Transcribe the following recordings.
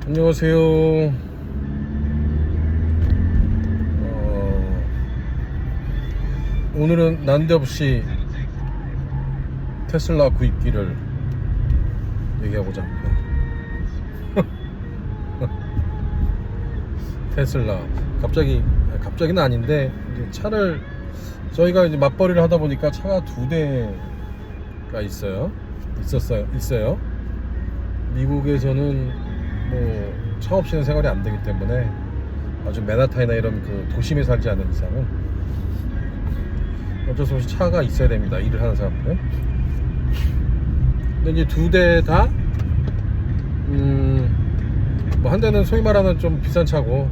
안녕하세요. 오늘은 난데없이 테슬라 구입기를 얘기하고자 합니다. 테슬라 갑자기는 아닌데 이제 차를 저희가 이제 맞벌이를 하다 보니까 차가 두 대가 있어요. 미국에서는 뭐 차 없이는 생활이 안 되기 때문에 아주 맨하탄이나 이런 그 도심에 살지 않는 이상은 어쩔 수 없이 차가 있어야 됩니다. 일을 하는 사람들은. 근데 이제 두 대 다 뭐 한 대는 소위 말하는 좀 비싼 차고,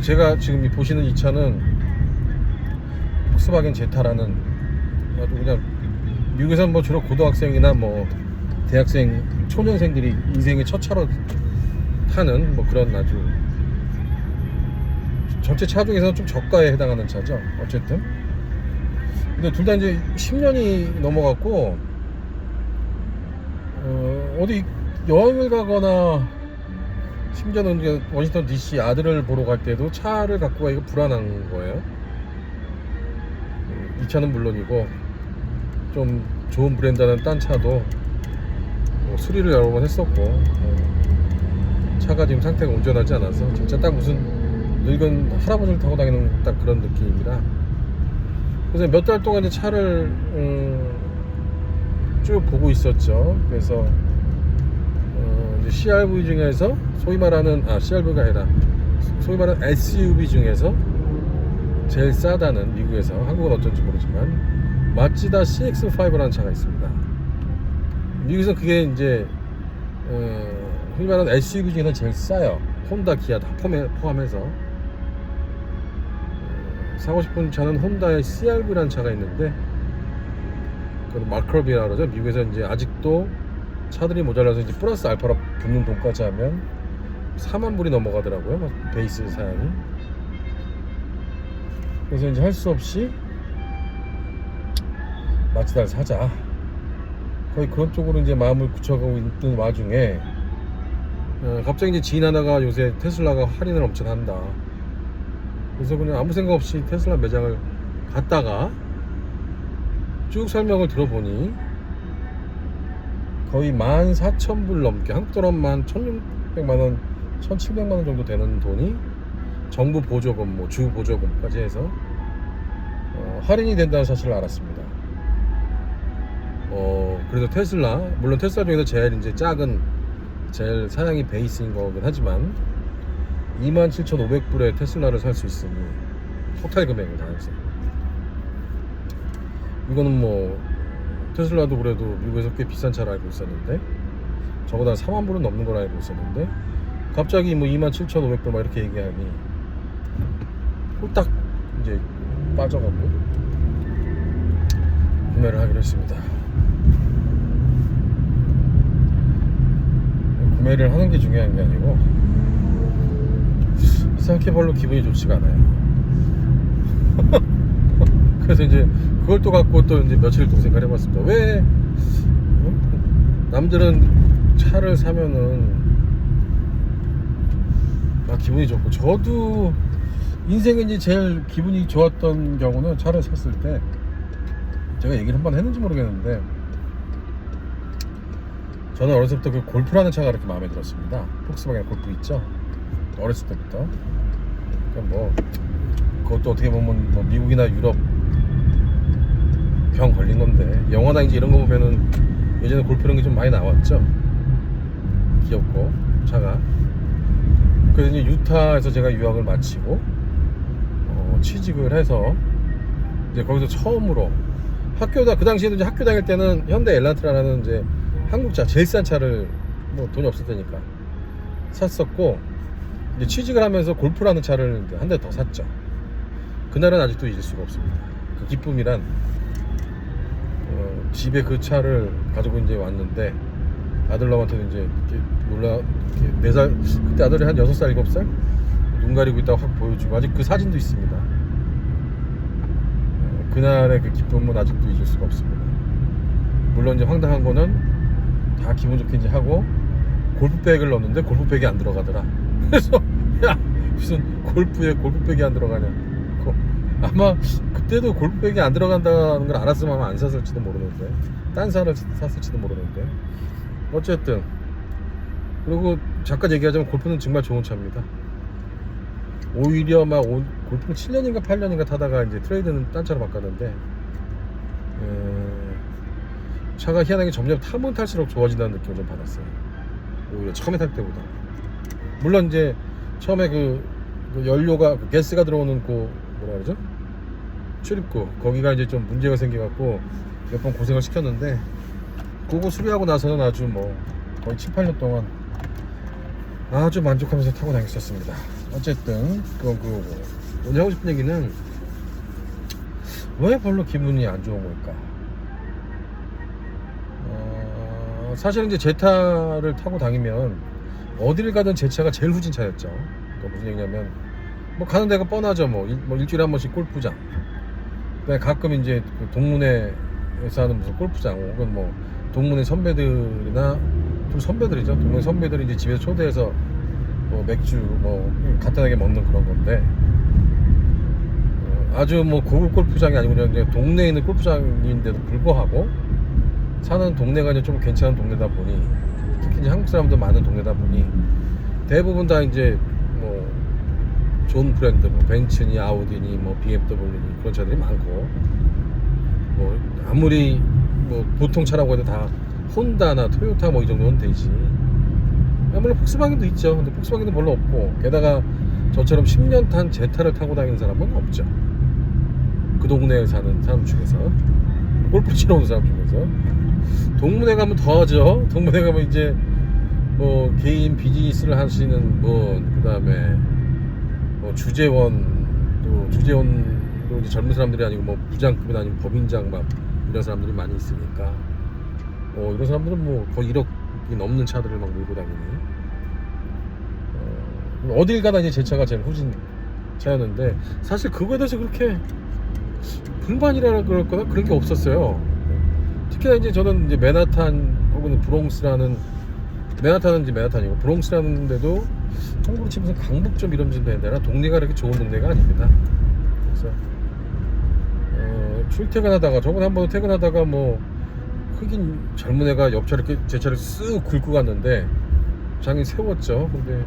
제가 지금 보시는 이 차는 폭스바겐 제타라는 아주 그냥 미국에서는 뭐 주로 고등학생이나 뭐 대학생 초년생들이 인생의 첫 차로 타는 뭐 그런 아주 전체 차 중에서는 좀 저가에 해당하는 차죠. 어쨌든 근데 둘 다 이제 10년이 넘어갔고 어디 여행을 가거나 심지어는 이제 워싱턴 DC 아들을 보러 갈 때도 차를 갖고 가기가 불안한 거예요. 이 차는 물론이고 좀 좋은 브랜드는 딴 차도 뭐 수리를 여러 번 했었고, 차가 지금 상태가 온전하지 않아서 진짜 딱 무슨 늙은 할아버지를 타고 다니는 딱 그런 느낌이라, 그래서 몇 달 동안 이제 차를 쭉 보고 있었죠. 그래서 이제 CRV 중에서 소위 말하는 CRV가 아니라 소위 말하는 SUV 중에서 제일 싸다는, 미국에서, 한국은 어쩐지 모르지만 마츠다 CX-5라는 차가 있습니다. 미국에서 그게 이제 소위 말하는 SUV 중에서 제일 싸요. 혼다, 기아 다 포함해서. 사고 싶은 차는 혼다의 CRV라는 차가 있는데, 그건 마크로비라고 그러죠. 미국에서 이제 아직도 차들이 모자라서 이제 플러스 알파로 붙는 돈까지 하면 4만 불이 넘어가더라고요, 베이스 사양이. 그래서 이제 할 수 없이 마츠다를 사자, 거의 그런 쪽으로 이제 마음을 굳혀가고 있는 와중에 갑자기 이제 지인 하나가 요새 테슬라가 할인을 엄청 한다. 그래서 그냥 아무 생각 없이 테슬라 매장을 갔다가 쭉 설명을 들어보니 거의 14,000불 넘게, 한국 돈으로 1,600만원, 1,700만원 정도 되는 돈이 정부 보조금, 뭐 주 보조금까지 해서 할인이 된다는 사실을 알았습니다. 그래서 테슬라, 물론 테슬라 중에서 제일 이제 작은, 제일 사양이 베이스인 거긴 하지만 27,500불에 테슬라를 살 수 있으니, 토탈 금액을 다 해서 이거는 뭐 테슬라도 그래도 미국에서 꽤 비싼 차를 알고 있었는데, 저보다 4만 불은 넘는 걸 알고 있었는데 갑자기 뭐 27,500불 막 이렇게 얘기하니 홀딱 이제 빠져갖고 구매를 하기로 했습니다. 구매를 하는 게 중요한 게 아니고 이상하게 별로 기분이 좋지가 않아요. 그래서 이제 그걸 또 갖고 또 이제 며칠 동 생각을 해봤습니다. 왜 남들은 차를 사면은 기분이 좋고, 저도 인생에 이제 제일 기분이 좋았던 경우는 차를 샀을 때, 제가 얘기를 한번 했는지 모르겠는데 저는 어렸을 때부터 그 골프라는 차가 그렇게 마음에 들었습니다. 폭스바겐 골프 있죠? 어렸을 때부터. 그러니까 뭐 그것도 어떻게 보면 뭐 미국이나 유럽 병 걸린 건데, 영화나 이제 이런 거 보면은 예전에 골프 이런 게 좀 많이 나왔죠. 귀엽고 차가. 그래서 이제 유타에서 제가 유학을 마치고 취직을 해서 이제 거기서 처음으로 그 당시에도 이제 학교 다닐 때는 현대 엘란트라는 이제 한국차 제일 싼 차를, 뭐 돈이 없을 테니까 샀었고, 이제 취직을 하면서 골프라는 차를 한 대 더 샀죠. 그날은 아직도 잊을 수가 없습니다. 그 기쁨이란, 집에 그 차를 가지고 이제 왔는데 아들놈한테도 이제 이렇게 4살, 그때 아들이 한 6살, 7살? 눈 가리고 있다가 확 보여주고, 아직 그 사진도 있습니다. 그날의 그 기쁨은 아직도 잊을 수가 없습니다. 물론 이제 황당한 거는 다 기분 좋게 이제 하고 골프백을 넣었는데 골프백이 안 들어가더라. 그래서 야 무슨 골프에 골프백이 안 들어가냐. 아마 그때도 골프백이 안 들어간다는 걸 알았으면 아마 안 샀을지도 모르는데, 딴 차를 샀을지도 모르는데, 어쨌든. 그리고 잠깐 얘기하자면 골프는 정말 좋은 차입니다. 오히려 막 골프는 7년인가 8년인가 타다가 이제 트레이드는 딴 차로 바꿨는데, 차가 희한하게 점점 타면 탈수록 좋아진다는 느낌을 좀 받았어요. 오히려 처음에 탈 때보다. 물론 이제 처음에 그 연료가 그 가스가 들어오는 그 뭐라 그러죠? 출입구 거기가 이제 좀 문제가 생겨갖고 몇 번 고생을 시켰는데, 그거 수리하고 나서는 아주 뭐 거의 7, 8년 동안 아주 만족하면서 타고 다녔었습니다. 어쨌든 오늘 하고 싶은 얘기는, 왜 별로 기분이 안 좋은 걸까? 사실은 이제 제 차를 타고 다니면 어디를 가든 제 차가 제일 후진 차였죠. 그러니까 무슨 얘기냐면, 뭐 가는 데가 뻔하죠. 뭐 일주일에 한 번씩 골프장, 그다음에 가끔 이제 그 동문회에서 하는 무슨 골프장, 혹은 뭐 동문회 선배들이나 좀 선배들이죠. 동문회 선배들이 이제 집에서 초대해서 뭐 맥주 뭐 간단하게 먹는 그런 건데, 아주 뭐 고급 골프장이 아니고 그냥 동네에 있는 골프장인데도 불구하고 사는 동네가 이제 좀 괜찮은 동네다 보니, 특히 이제 한국 사람도 많은 동네다 보니 대부분 다 이제 뭐 좋은 브랜드, 뭐 벤츠니 아우디니 뭐 BMW니 그런 차들이 많고, 뭐 아무리 뭐 보통 차라고 해도 다 혼다나 토요타 뭐 이 정도는 되지. 물론 폭스바겐도 있죠. 근데 폭스바겐도 별로 없고, 게다가 저처럼 10년 탄 제타를 타고 다니는 사람은 없죠. 그 동네에 사는 사람 중에서, 골프 치러 오는 사람 중에서. 동문회 가면 더 하죠. 동문회 가면 이제 뭐 개인 비즈니스를 하시는 분, 그 다음에 뭐 주재원도 이제 젊은 사람들이 아니고 뭐 부장급이나 아니면 법인장 막 이런 사람들이 많이 있으니까, 이런 사람들은 뭐 거의 1억이 넘는 차들을 막 몰고 다니니, 어딜 가나 이제 제 차가 제일 후진 차였는데, 사실 그거에 대해서 그렇게 불만이라는 그럴거나 그런 게 없었어요. 특히나 이제 저는 이제 맨하탄 혹은 브롱스라는, 맨하탄은 이제 맨하탄이고 브롱스라는 데도 한국으로 치면서 강북점 이런 데라 동네가 그렇게 좋은 동네가 아닙니다. 그래서 출퇴근하다가, 저번에 한 번 퇴근하다가 뭐 흑인 젊은 애가 옆차를 이렇게 제 차를 쓱 긁고 갔는데 장이 세웠죠. 근데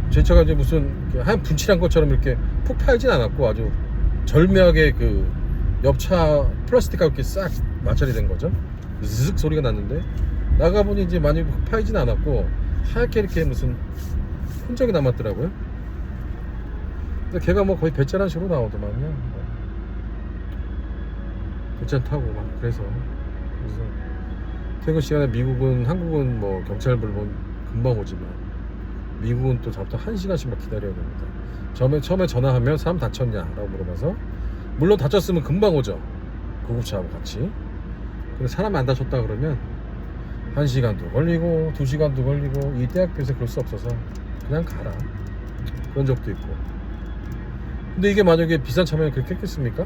제 차가 이제 무슨 하얀 분칠한 것처럼 이렇게 푹 파이진 않았고, 아주 절묘하게 그 옆차 플라스틱하고 이렇게 싹 마찰이 된 거죠. zzz 소리가 났는데, 나가보니 이제 많이 파이진 않았고 하얗게 이렇게 무슨 흔적이 남았더라고요. 근데 걔가 뭐 거의 배짜란 식으로 나오더만요. 괜찮다고 막. 그래서 퇴근 시간에 미국은, 한국은 뭐 경찰 불면 금방 오지만 미국은 또 잡부터 1시간씩 막 기다려야 됩니다. 처음에 전화하면 사람 다쳤냐 라고 물어봐서, 물론 다쳤으면 금방 오죠, 구급차하고 같이. 근데 사람이 안 다쳤다 그러면 1시간도 걸리고 2시간도 걸리고, 이 대학교에서 그럴 수 없어서 그냥 가라, 그런 적도 있고. 근데 이게 만약에 비싼 차면 그렇게 했겠습니까?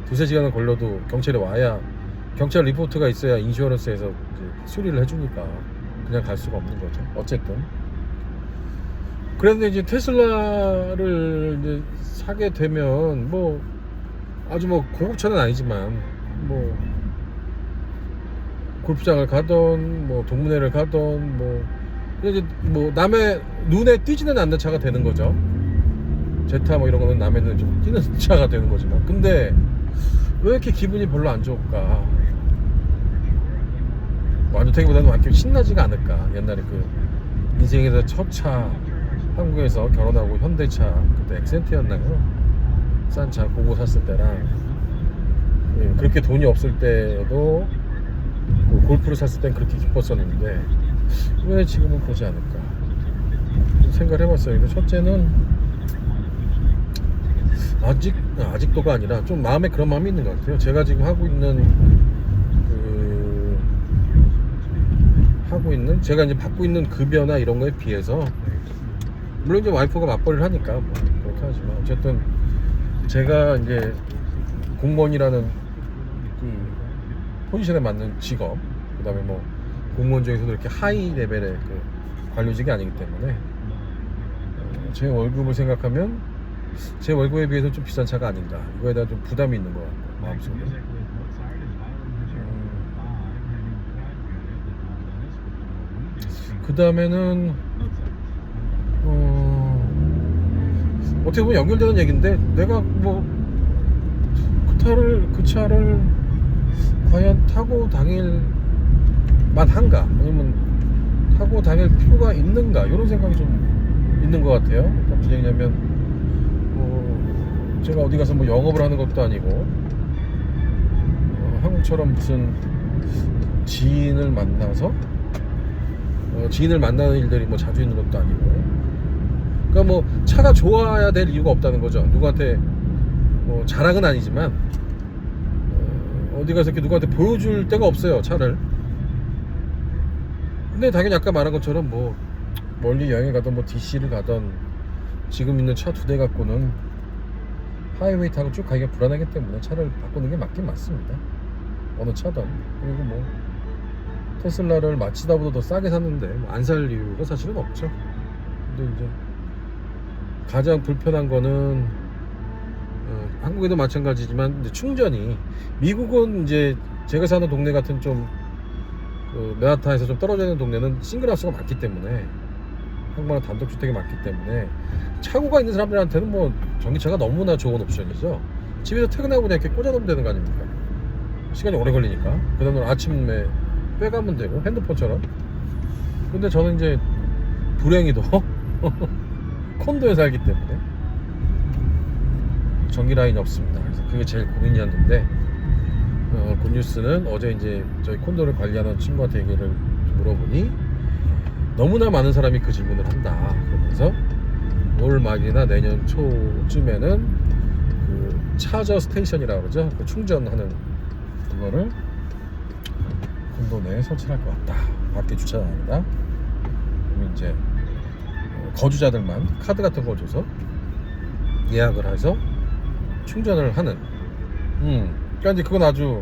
2-3시간은 걸려도 경찰이 와야, 경찰 리포트가 있어야 인슈어런스에서 이제 수리를 해주니까 그냥 갈 수가 없는 거죠. 어쨌든 그런데 이제 테슬라를 이제 사게 되면, 뭐 아주 뭐 고급차는 아니지만 뭐 골프장을 가던 뭐 동문회를 가던 뭐 이제 뭐 남의 눈에 띄지는 않는 차가 되는 거죠. 제타 뭐 이런 거는 남의 눈에 좀 띄는 차가 되는 거지만, 근데 왜 이렇게 기분이 별로 안 좋을까? 완전히보다는 완전 신나지가 않을까? 옛날에 그 인생에서 첫 차, 한국에서 결혼하고 현대차, 그때 엑센트였나요? 싼 차 그거 샀을 때랑, 그렇게 돈이 없을 때도 골프를 샀을 땐 그렇게 기뻤었는데 왜 지금은 그러지 않을까 생각을 해봤어요. 근데 첫째는 아직도가 아니라 좀 마음에 그런 마음이 있는 것 같아요. 제가 지금 하고 있는 제가 이제 받고 있는 급여나 이런 거에 비해서, 물론 이제 와이프가 맞벌이를 하니까 뭐 그렇게 하지만, 어쨌든 제가 이제 공무원이라는 그 포지션에 맞는 직업, 그 다음에 뭐 공무원 중에서도 이렇게 하이 레벨의 그 관료직이 아니기 때문에 제 월급을 생각하면 제 월급에 비해서 좀 비싼 차가 아닌가, 이거에 대한 좀 부담이 있는 것 같고 마음속에. 그 다음에는 어떻게 보면 연결되는 얘기인데, 내가 뭐 그 차를 과연 타고 다닐 만한가, 아니면 타고 다닐 필요가 있는가, 이런 생각이 좀 있는 것 같아요. 그러니까 무슨 얘기냐면 제가 어디 가서 뭐 영업을 하는 것도 아니고 한국처럼 무슨 지인을 만나서 지인을 만나는 일들이 뭐 자주 있는 것도 아니고, 그러니까 뭐 차가 좋아야 될 이유가 없다는 거죠. 누구한테 뭐 자랑은 아니지만 어디 가서 이렇게 누구한테 보여줄 데가 없어요, 차를. 근데 당연히 아까 말한 것처럼 뭐 멀리 여행을 가던 뭐 DC를 가던 지금 있는 차 2대 갖고는 하이웨이 타고 쭉 가기가 불안하기 때문에 차를 바꾸는 게 맞긴 맞습니다, 어느 차든. 그리고 뭐 테슬라를 마치다보다 더 싸게 샀는데 뭐 안 살 이유가 사실은 없죠. 근데 이제 가장 불편한 거는 한국에도 마찬가지지만 이제 충전이, 미국은 이제 제가 사는 동네 같은 좀 맨하탄에서 좀 떨어져 있는 동네는 싱글하우스가 많기 때문에, 한국만은 단독주택이 많기 때문에 차고가 있는 사람들한테는 뭐 전기차가 너무나 좋은 옵션이죠. 집에서 퇴근하고 그냥 이렇게 꽂아놓으면 되는 거 아닙니까? 시간이 오래 걸리니까. 그 다음에 아침에 빼가면 되고, 핸드폰처럼. 근데 저는 이제 불행히도 콘도에 살기 때문에 전기 라인이 없습니다. 그래서 그게 제일 고민이었는데, 굿뉴스는 어제 이제 저희 콘도를 관리하는 친구한테 얘기를 물어보니 너무나 많은 사람이 그 질문을 한다. 그러면서 올 말이나 내년 초쯤에는 그 차저 스테이션이라고 그러죠. 그 충전하는 그거를 콘도 내에 설치할 것 같다. 밖에 주차가 아니라. 그러면 이제 거주자들만 카드 같은 걸 줘서 예약을 해서 충전을 하는. 그러니까 이제 그건 아주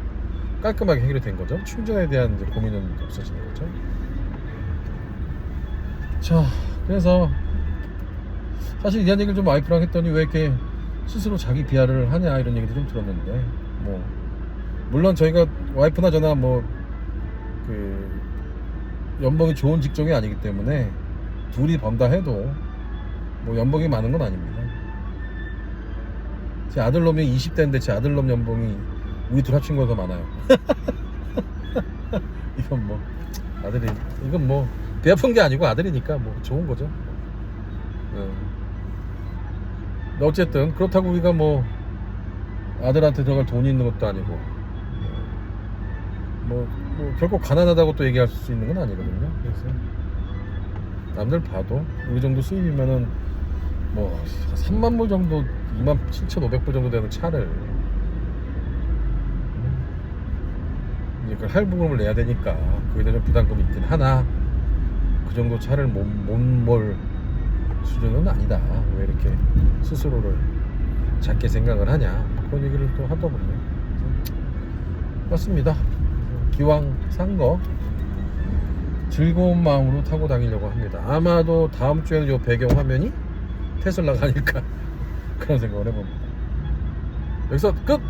깔끔하게 해결이 된 거죠. 충전에 대한 이제 고민은 없어지는 거죠. 자, 그래서 사실 이런 얘기를 좀 와이프랑 했더니 왜 이렇게 스스로 자기 비하를 하냐, 이런 얘기도 좀 들었는데, 뭐 물론 저희가 와이프나 저나 뭐 그 연봉이 좋은 직종이 아니기 때문에 둘이 번다 해도 뭐 연봉이 많은 건 아닙니다. 제 아들놈이 20대인데 제 아들놈 연봉이 우리 둘 합친 거더 많아요. 이건 뭐 아들이, 이건 뭐 배 아픈 게 아니고 아들이니까 뭐 좋은 거죠. 어쨌든 그렇다고 우리가 뭐 아들한테 들어갈 돈이 있는 것도 아니고 뭐 결국 가난하다고 또 얘기할 수 있는 건 아니거든요. 그래서 남들 봐도 이 정도 수입이면은 뭐 3만 불 정도, 27,500불 정도 되는 차를 이제 그 할부금을 내야 되니까 그에 대한 부담금이 있긴 하나, 그 정도 차를 못 몰 수준은 아니다. 왜 이렇게 스스로를 작게 생각을 하냐, 그런 얘기를 또 하더군요. 맞습니다. 기왕 산 거 즐거운 마음으로 타고 다니려고 합니다. 아마도 다음 주에는 이 배경 화면이 테슬라가 아닐까 그런 생각을 해봅니다. 여기서 끝!